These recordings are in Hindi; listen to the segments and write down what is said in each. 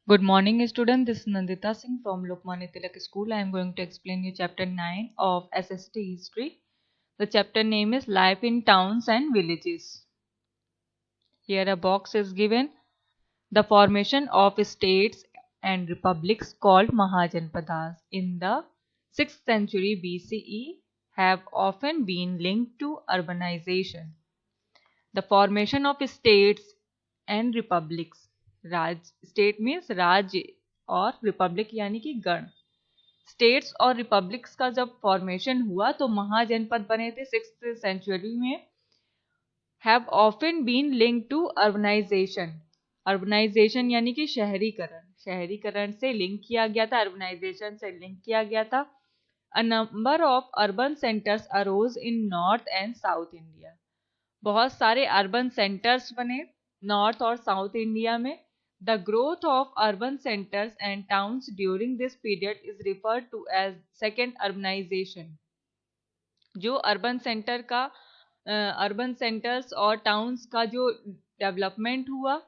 Good morning, student. This is Nandita Singh from Lokmanya Tilak School. I am going to explain you chapter 9 of SST History. The chapter name is Life in Towns and Villages. Here a box is given. The formation of states and republics called Mahajanpadas in the 6th century BCE have often been linked to urbanization. The formation of states and republics. Raj state means राज्य और रिपब्लिक यानी कि गण. स्टेट्स और रिपब्लिक्स का जब फॉर्मेशन हुआ तो महाजनपद बने थे 6th सेंचुरी में. Have often been link to urbanisation. Urbanisation यानी कि शहरीकरण. शहरीकरण से लिंक किया गया था, अर्बनाइजेशन से लिंक किया गया था. A number of urban centres arose in north and south India. बहुत सारे अर्बन सेंटर्स बने नॉर्थ और साउथ इंडिया में. The growth of urban centres and towns during this period is referred to as second urbanisation. जो अर्बन सेंटर का अर्बन सेंटर्स और टाउन्स का जो डेवलपमेंट हुआ,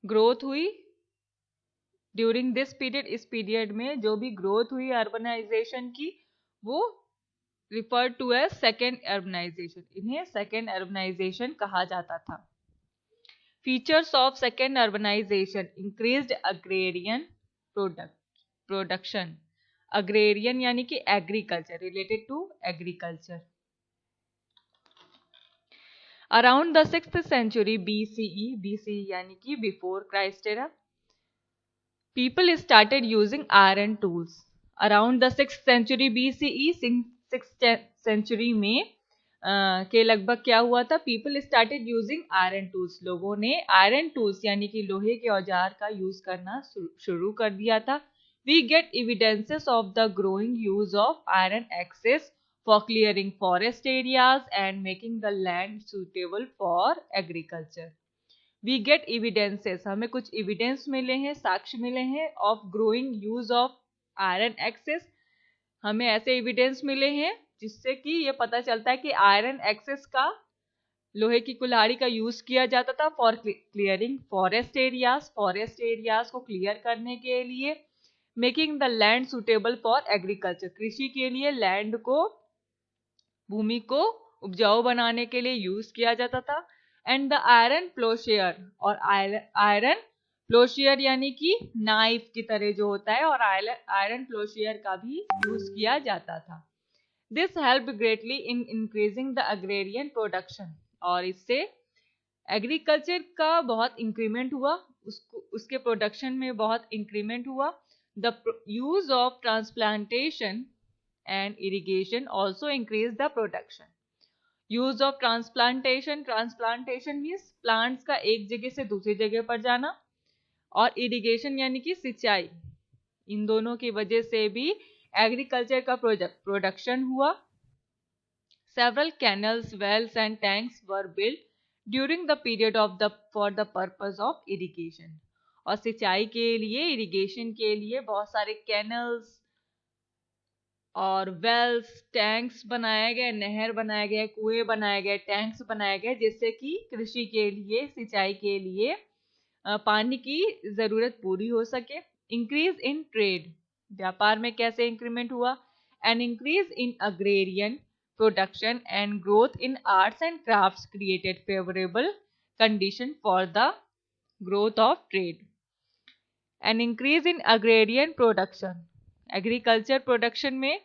ग्रोथ हुई ड्यूरिंग दिस पीरियड, इस पीरियड में जो भी ग्रोथ हुई अर्बनाइजेशन की वो referred to as second urbanization. इन्हें second urbanization कहा जाता था. Features of second urbanization: increased agrarian production. Agrarian यानी कि agriculture, related to agriculture. Around the 6th century BCE, BCE यानी कि before Christ era, people started using iron tools. Around the 6th century BCE, 6th century में के लगभग क्या हुआ था? People started using iron tools. लोगों ने आयरन टूल्स यानी कि लोहे के औजार का यूज करना शुरू कर दिया था. We get evidences of the growing use of iron axes for clearing forest areas and making the land suitable for agriculture. We get evidences, हमें कुछ एविडेंस मिले हैं, साक्ष्य मिले हैं of growing use of iron axes. हमें ऐसे एविडेंस मिले हैं जिससे कि ये पता चलता है कि आयरन एक्सेस का, लोहे की कुल्हाड़ी का यूज किया जाता था for clearing forest areas. Forest areas को क्लियर करने के लिए. Making the land suitable for agriculture, कृषि के लिए लैंड को, भूमि को उपजाऊ बनाने के लिए यूज किया जाता था. एंड द आयरन प्लोशेयर, और आयरन प्लोशियर यानी कि नाइफ की तरह जो होता है, और आयरन प्लोशियर का भी यूज किया जाता था. This help greatly in increasing the agrarian production, और इससे एग्रीकल्चर का बहुत इंक्रीमेंट हुआ, उसके प्रोडक्शन में बहुत इंक्रीमेंट हुआ. The use of transplantation and irrigation also increase the production. Use of transplantation, transplantation means plants का एक जगह से दूसरी जगह पर जाना, और इरिगेशन यानी कि सिंचाई. इन दोनों की वजह से भी एग्रीकल्चर का प्रोडक्शन हुआ. Several canals, wells and tanks were built during the period of the for the purpose of irrigation. और सिंचाई के लिए, इरिगेशन के लिए बहुत सारे कैनल्स और वेल्स, टैंक्स बनाए गए, नहर बनाए गए, कुएं बनाए गए, टैंक्स बनाए गए, जिससे कि कृषि के लिए, सिंचाई के लिए पानी की जरूरत पूरी हो सके. इंक्रीज इन ट्रेड, व्यापार में कैसे इंक्रीमेंट हुआ? An increase in agrarian production and growth in arts and crafts created favourable condition for the growth of trade. An increase in agrarian production, agriculture production में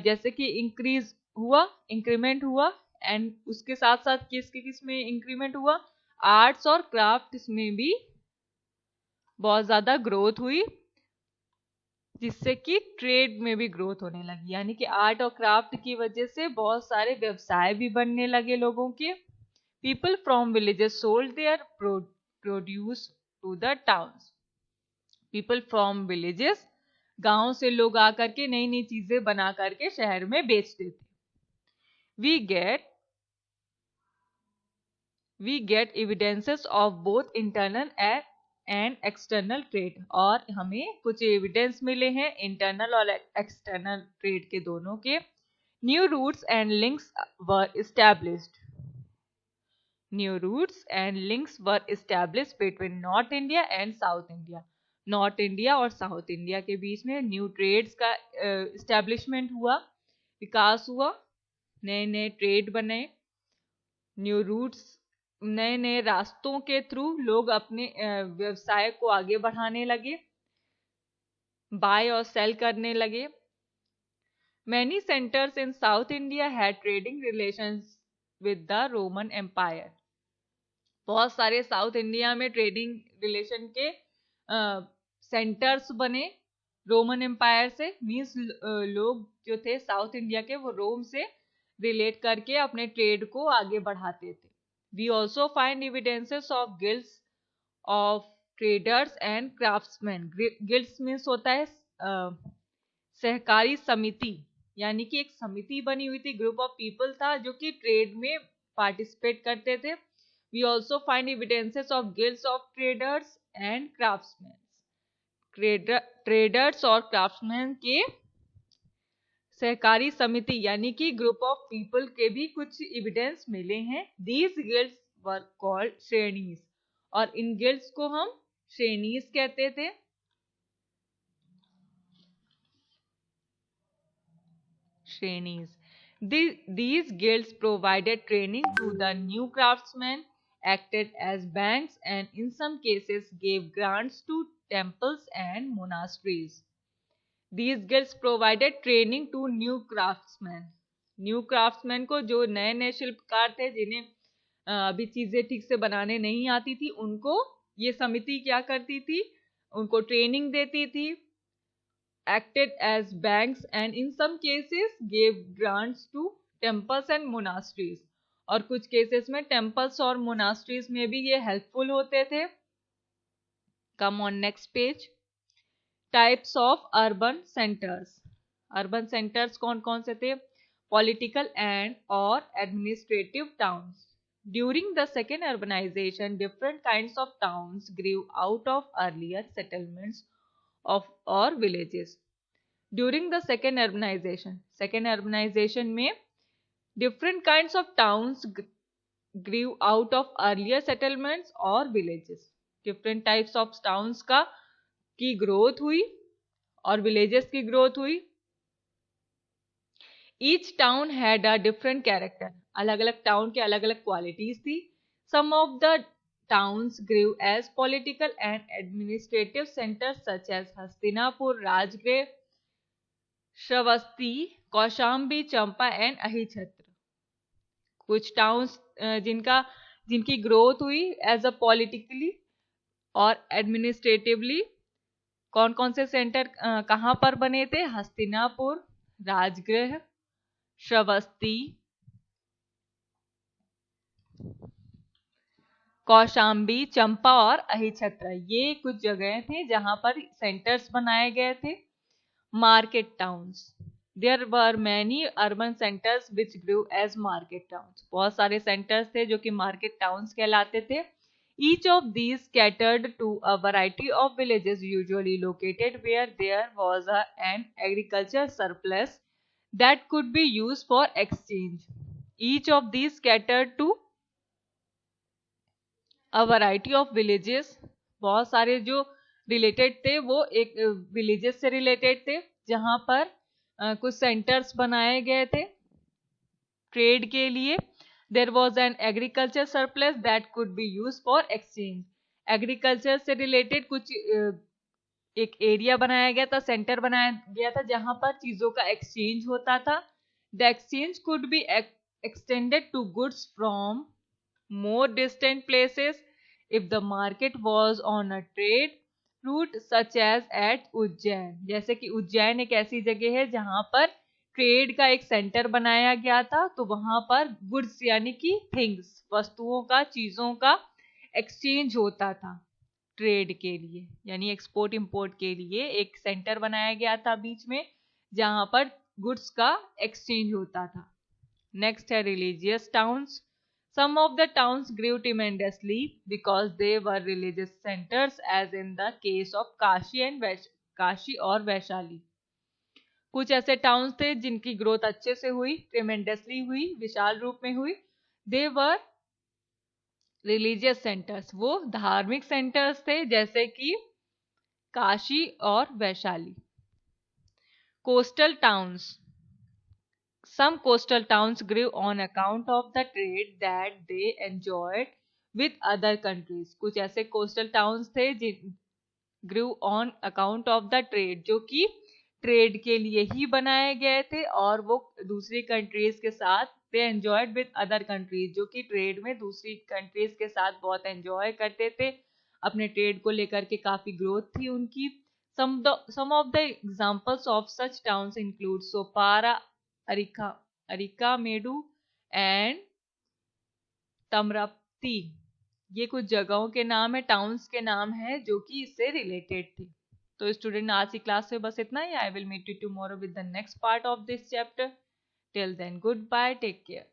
जैसे कि इंक्रीज हुआ, इंक्रीमेंट हुआ. एंड उसके साथ साथ किस में इंक्रीमेंट हुआ? आर्ट्स और क्राफ्ट्स में भी बहुत ज्यादा ग्रोथ हुई, जिससे कि ट्रेड में भी ग्रोथ होने लगी. यानी कि आर्ट और क्राफ्ट की वजह से बहुत सारे व्यवसाय भी बनने लगे लोगों के. People from villages sold their produce to the towns. People from villages, गांव से लोग आकर के नई नई चीजें बना करके शहर में बेचते थे. We get evidences of both internal and external trade. और हमें कुछ एविडेंस मिले हैं इंटरनल और एक्सटर्नल ट्रेड के, दोनों के. New routes and links were established. New routes and links were established between north India and south India. North India और साउथ इंडिया के बीच में। न्यू ट्रेड्स का इस्टेब्लिशमेंट हुआ, विकास हुआ, नए नए ट्रेड बने, न्यू रूट्स, नए नए रास्तों के थ्रू लोग अपने व्यवसाय को आगे बढ़ाने लगे, बाय और सेल करने लगे। Many centers in South India had trading relations with the Roman Empire. बहुत सारे साउथ इंडिया में ट्रेडिंग रिलेशन के सेंटर्स बने रोमन एम्पायर से। मीन्स लोग जो थे साउथ इंडिया के वो रोम से रिलेट करके अपने ट्रेड को आगे बढ़ाते थे। We also find evidences of guilds of traders and craftsman. Guilds means होता है सहकारी समिति, यानी कि एक समिति बनी हुई थी, ग्रुप ऑफ पीपल था जो कि ट्रेड में पार्टिसिपेट करते थे। We also find evidences of guilds of traders and craftsman. Traders और क्राफ्ट्समैन के सहकारी समिति यानी कि ग्रुप ऑफ पीपल के भी कुछ एविडेंस मिले हैं। दीज गिल्ड्स वर कॉल्ड श्रेणीज, और इन गिल्ड्स को हम श्रेणीज कहते थे। श्रेणीज। These guilds provided training to the new craftsmen, acted as banks, and in some cases gave grants to temples and monasteries. These guilds provided training to new craftsmen. New craftsmen को जो नए नए शिल्पकार थे जिन्हें अभी चीजें ठीक से बनाने नहीं आती थी, उनको ये समिति क्या करती थी, उनको ट्रेनिंग देती थी, acted as banks and in some cases gave grants to temples and monasteries, और कुछ केसेस में टेम्पल्स और मोनास्ट्रीज में भी ये हेल्पफुल होते थे। Come on next page. Types of urban centres. Urban centres कौन कौन से थे? पॉलिटिकल एंड और administrative towns. During the second urbanisation different kinds of towns grew out of earlier settlements of or villages. During the second urbanization में different kinds of towns grew out of earlier settlements or villages. Different types of towns की growth हुई और villages की growth हुई। Each town had a different character. अलग अलग town के अलग अलग qualities थी। Some of the towns grew as political and administrative centers such as Hastinapur, Rajgriha, Shravasti, Kaushambi, Champa and Ahichhatra. कुछ towns जिनकी growth हुई as a politically और administratively। कौन कौन से सेंटर कहाँ पर बने थे? हस्तिनापुर, राजगृह, श्रवस्ती, कौशाम्बी, चंपा और अहिछत्र, ये कुछ जगह थे जहां पर सेंटर्स बनाए गए थे। Market towns. There were many urban centres which grew as market towns. बहुत सारे सेंटर्स थे जो कि मार्केट टाउन्स कहलाते थे। Each of these scattered to a variety of villages usually located where there was an agriculture surplus that could be used for exchange. Each of these scattered to variety of villages. बहुत सारे जो रिलेटेड थे वो एक विलेजेस से रिलेटेड थे जहां पर कुछ सेंटर्स बनाए गए थे ट्रेड के लिए। There was an agriculture surplus that could be use for exchange. Agriculture से रिलेटेड कुछ एक एरिया बनाया गया था, सेंटर बनाया गया था जहां पर चीजों का एक्सचेंज होता था। The exchange could be extended to goods from more distant places if the market was on a trade route such as at Ujjain. जैसे कि उज्जैन एक ऐसी जगह है जहां पर ट्रेड का एक सेंटर बनाया गया था, तो वहां पर गुड्स यानी कि थिंग्स, वस्तुओं का, चीजों का एक्सचेंज होता था ट्रेड के लिए, यानी एक्सपोर्ट इंपोर्ट के लिए एक सेंटर बनाया गया था बीच में जहां पर गुड्स का एक्सचेंज होता था। नेक्स्ट है religious towns. Some of the towns grew tremendously because they were religious centers, as in the case of Kashi और वैशाली। कुछ ऐसे टाउन्स थे जिनकी ग्रोथ अच्छे से हुई, ट्रेमेंडसली हुई, विशाल रूप में हुई। They were religious centers, वो धार्मिक सेंटर्स थे, जैसे कि काशी और Vaishali. Coastal towns, some coastal towns grew on account of the trade that they enjoyed with other countries। कुछ ऐसे coastal towns थे grew on account of the trade, जो कि ट्रेड के लिए ही बनाए गए थे और वो दूसरी कंट्रीज के साथ they enjoyed with other countries, जो कि ट्रेड में दूसरी कंट्रीज के साथ बहुत एंजॉय करते थे, अपने ट्रेड को लेकर के काफी ग्रोथ थी उनकी। some of the examples of such towns include Sopara, Arikamedu and Tamrapati. ये कुछ जगहों के नाम है, टाउन्स के नाम है जो कि इससे रिलेटेड थे। तो स्टूडेंट आज की क्लास में बस इतना ही। I will meet you tomorrow with the next part of this chapter. Till then goodbye, take care.